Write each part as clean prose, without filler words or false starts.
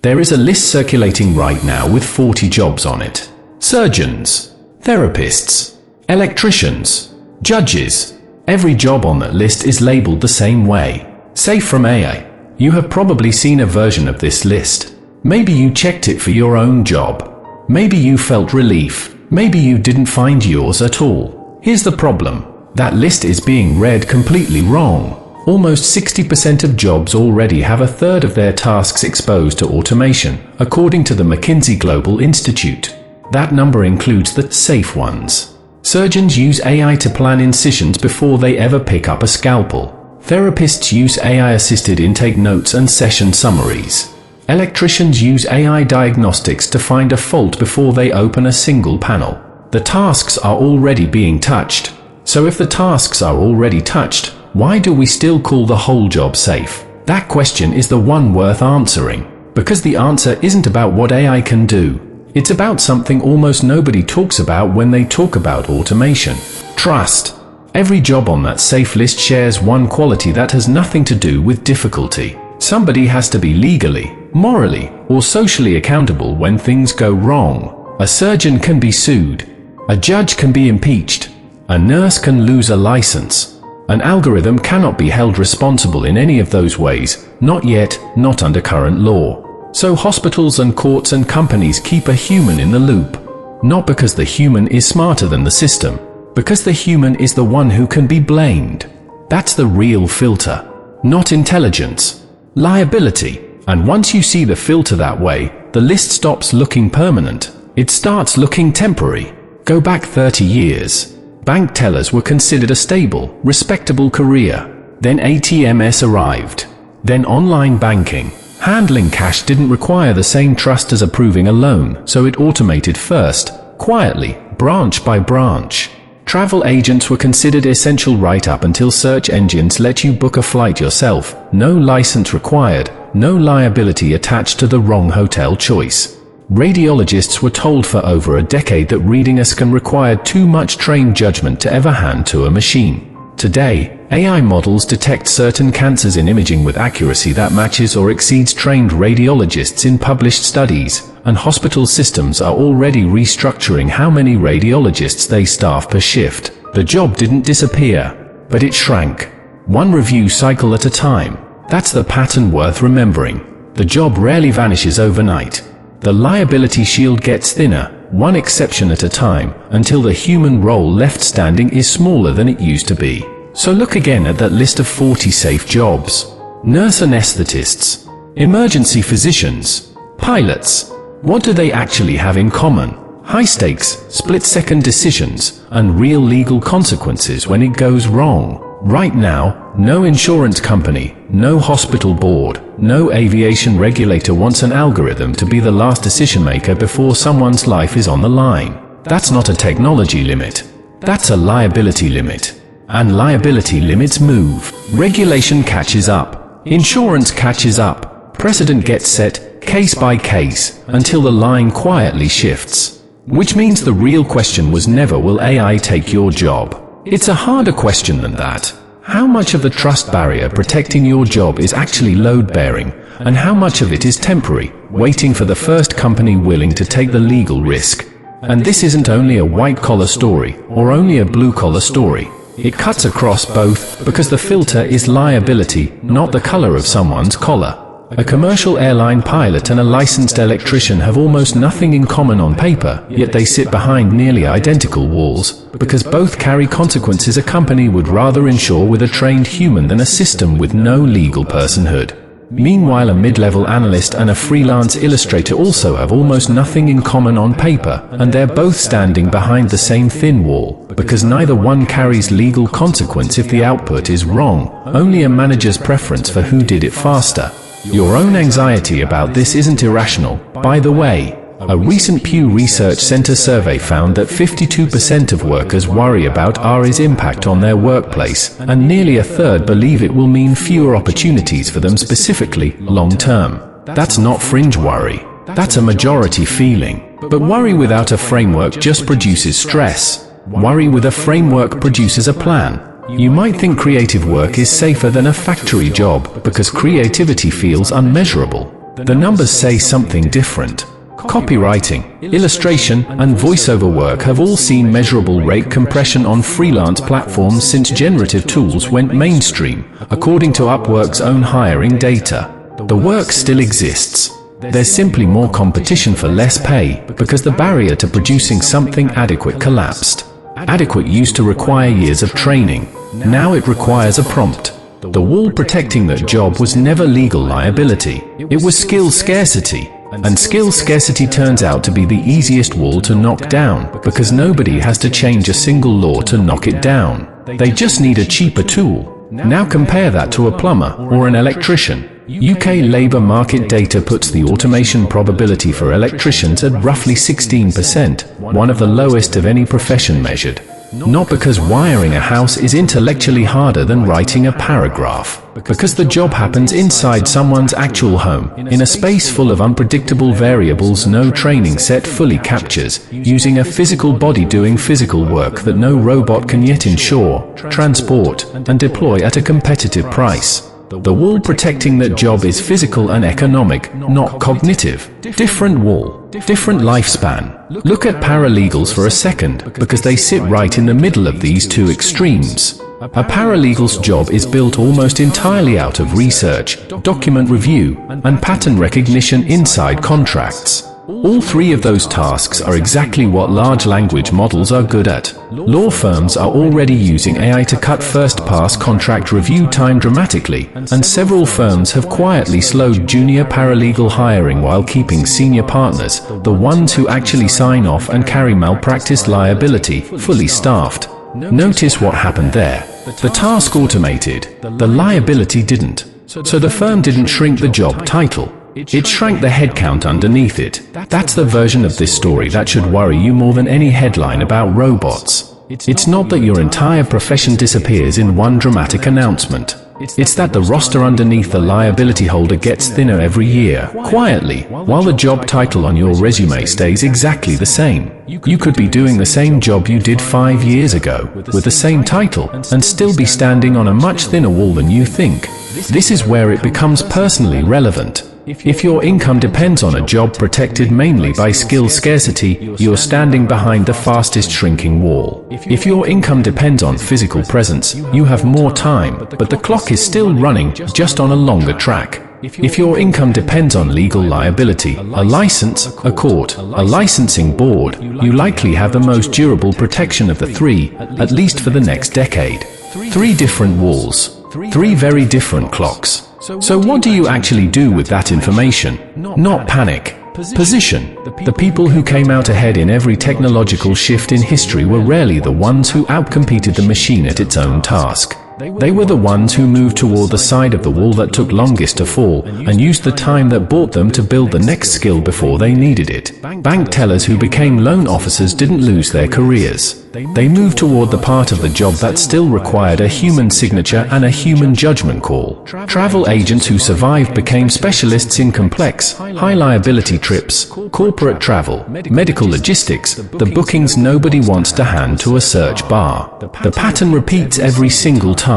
There is a list circulating right now with 40 jobs on it. Surgeons, therapists, electricians, judges. Every job on that list is labeled the same way. Safe from AI. You have probably seen a version of this list. Maybe you checked it for your own job. Maybe you felt relief. Maybe you didn't find yours at all. Here's the problem. That list is being read completely wrong. Almost 60% of jobs already have a third of their tasks exposed to automation, according to the McKinsey Global Institute. That number includes the safe ones. Surgeons use AI to plan incisions before they ever pick up a scalpel. Therapists use AI-assisted intake notes and session summaries. Electricians use AI diagnostics to find a fault before they open a single panel. The tasks are already being touched. So if the tasks are already touched, why do we still call the whole job safe? That question is the one worth answering. Because the answer isn't about what AI can do. It's about something almost nobody talks about when they talk about automation. Trust. Every job on that safe list shares one quality that has nothing to do with difficulty. Somebody has to be legally, morally, or socially accountable when things go wrong. A surgeon can be sued. A judge can be impeached. A nurse can lose a license. An algorithm cannot be held responsible in any of those ways, not yet, not under current law. So hospitals and courts and companies keep a human in the loop. Not because the human is smarter than the system, because the human is the one who can be blamed. That's the real filter. Not intelligence. Liability. And once you see the filter that way, the list stops looking permanent. It starts looking temporary. Go back 30 years. Bank tellers were considered a stable, respectable career. Then ATMs arrived. Then online banking. Handling cash didn't require the same trust as approving a loan, so it automated first, quietly, branch by branch. Travel agents were considered essential right up until search engines let you book a flight yourself, no license required, no liability attached to the wrong hotel choice. Radiologists were told for over a decade that reading a scan required too much trained judgment to ever hand to a machine. Today, AI models detect certain cancers in imaging with accuracy that matches or exceeds trained radiologists in published studies, and hospital systems are already restructuring how many radiologists they staff per shift. The job didn't disappear, but it shrank. One review cycle at a time. That's the pattern worth remembering. The job rarely vanishes overnight. The liability shield gets thinner, one exception at a time, until the human role left standing is smaller than it used to be. So look again at that list of 40 safe jobs. Nurse anesthetists, emergency physicians, pilots. What do they actually have in common? High stakes, split-second decisions, and real legal consequences when it goes wrong. Right now, no insurance company, no hospital board, no aviation regulator wants an algorithm to be the last decision maker before someone's life is on the line. That's not a technology limit. That's a liability limit. And liability limits move. Regulation catches up. Insurance catches up. Precedent gets set, case by case, until the line quietly shifts. Which means the real question was never, will AI take your job? It's a harder question than that. How much of the trust barrier protecting your job is actually load-bearing, and how much of it is temporary, waiting for the first company willing to take the legal risk? And this isn't only a white-collar story, or only a blue-collar story. It cuts across both, because the filter is liability, not the color of someone's collar. A commercial airline pilot and a licensed electrician have almost nothing in common on paper, yet they sit behind nearly identical walls, because both carry consequences a company would rather insure with a trained human than a system with no legal personhood. Meanwhile, a mid-level analyst and a freelance illustrator also have almost nothing in common on paper, and they're both standing behind the same thin wall, because neither one carries legal consequence if the output is wrong, only a manager's preference for who did it faster. Your own anxiety about this isn't irrational, by the way. A recent Pew Research Center survey found that 52% of workers worry about AI's impact on their workplace, and nearly a third believe it will mean fewer opportunities for them specifically, long-term. That's not fringe worry. That's a majority feeling. But worry without a framework just produces stress. Worry with a framework produces a plan. You might think creative work is safer than a factory job, because creativity feels unmeasurable. The numbers say something different. Copywriting, illustration, and voiceover work have all seen measurable rate compression on freelance platforms since generative tools went mainstream, according to Upwork's own hiring data. The work still exists. There's simply more competition for less pay because the barrier to producing something adequate collapsed. Adequate used to require years of training. Now it requires a prompt. The wall protecting that job was never legal liability. It was skill scarcity. And skill scarcity turns out to be the easiest wall to knock down because nobody has to change a single law to knock it down. They just need a cheaper tool. Now compare that to a plumber or an electrician. UK labour market data puts the automation probability for electricians at roughly 16%, one of the lowest of any profession measured. Not because wiring a house is intellectually harder than writing a paragraph, because the job happens inside someone's actual home, in a space full of unpredictable variables no training set fully captures, using a physical body doing physical work that no robot can yet ensure, transport, and deploy at a competitive price. The wall protecting that job is physical and economic, not cognitive. Different wall, different lifespan. Look at paralegals for a second, because they sit right in the middle of these two extremes. A paralegal's job is built almost entirely out of research, document review, and pattern recognition inside contracts. All three of those tasks are exactly what large language models are good at. Law firms are already using AI to cut first-pass contract review time dramatically, and several firms have quietly slowed junior paralegal hiring while keeping senior partners, the ones who actually sign off and carry malpractice liability, fully staffed. Notice what happened there. The task automated, the liability didn't. So the firm didn't shrink the job title. It shrank the headcount underneath it. That's the version of this story that should worry you more than any headline about robots. It's not that your entire profession disappears in one dramatic announcement. It's that the roster underneath the liability holder gets thinner every year, quietly, while the job title on your resume stays exactly the same. You could be doing the same job you did 5 years ago, with the same title, and still be standing on a much thinner wall than you think. This is where it becomes personally relevant. If your income depends on a job protected mainly by skill scarcity, you're standing behind the fastest shrinking wall. If your income depends on physical presence, you have more time, but the clock is still running, just on a longer track. If your income depends on legal liability, a license, a court, a licensing board, you likely have the most durable protection of the three, at least for the next decade. 3 different walls, 3 very different clocks. So what do you actually do with that information? Not panic. Position. The people who came out ahead in every technological shift in history were rarely the ones who outcompeted the machine at its own task. They were the ones who moved toward the side of the wall that took longest to fall, and used the time that bought them to build the next skill before they needed it. Bank tellers who became loan officers didn't lose their careers. They moved toward the part of the job that still required a human signature and a human judgment call. Travel agents who survived became specialists in complex, high liability trips, corporate travel, medical logistics, the bookings nobody wants to hand to a search bar. The pattern repeats every single time.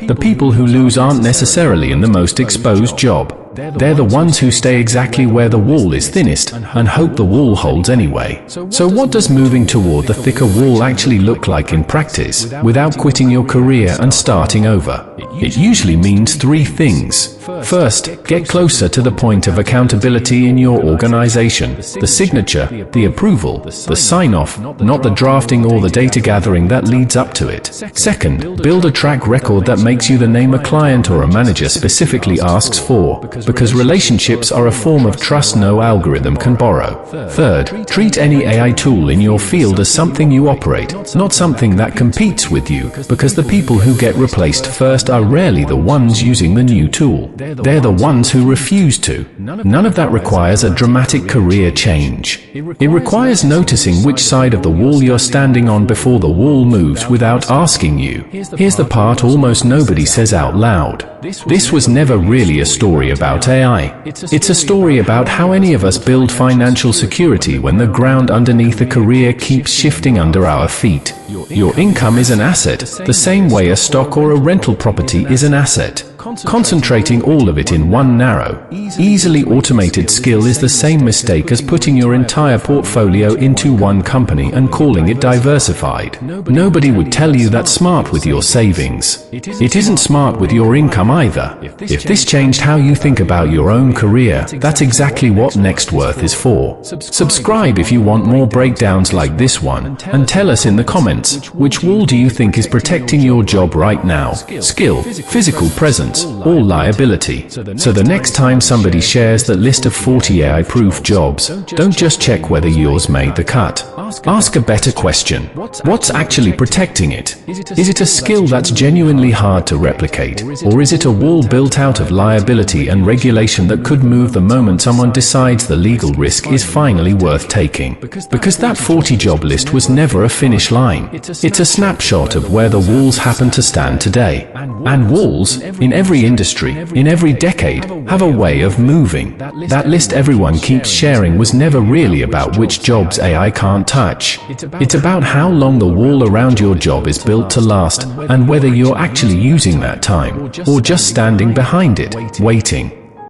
The people who lose aren't necessarily in the most exposed job. They're the ones who stay exactly where the wall is thinnest and hope the wall holds anyway. So what does moving toward the thicker wall actually look like in practice, without quitting your career and starting over? It usually means 3 things. First, get closer to the point of accountability in your organization. The signature, the approval, the sign-off, not the drafting or the data gathering that leads up to it. Second, build a track record that makes you the name a client or a manager specifically asks for, because relationships are a form of trust no algorithm can borrow. Third, treat any AI tool in your field as something you operate, not something that competes with you, because the people who get replaced first are rarely the ones using the new tool. They're the ones who refuse to. None of that requires a dramatic career change. It requires noticing which side of the wall you're standing on before the wall moves without asking you. Here's the part almost nobody says out loud. This was never really a story about AI. It's a story about how any of us build financial security when the ground underneath a career keeps shifting under our feet. Your income is an asset, the same way a stock or a rental property is an asset. Concentrating all of it in one narrow, easily automated skill is the same mistake as putting your entire portfolio into one company and calling it diversified. Nobody would tell you that's smart with your savings. It isn't smart with your income either. If this changed how you think about your own career, that's exactly what NextWorth is for. Subscribe if you want more breakdowns like this one, and tell us in the comments, which wall do you think is protecting your job right now? Skill, physical presence, or liability? So the next time somebody shares that list of 40 AI-proof jobs, don't just check whether yours made the cut. Ask a better question. What's actually protecting it? Is it a skill that's genuinely hard to replicate, or is it a wall built out of liability and regulation that could move the moment someone decides the legal risk is finally worth taking? Because that 40 job list was never a finish line. It's a snapshot of where the walls happen to stand today. And walls, in every industry, in every decade, have a way of moving. That list everyone keeps sharing was never really about which jobs AI can't touch. It's about how long the wall around your job is built to last, and whether you're actually using that time, or just standing behind it, waiting.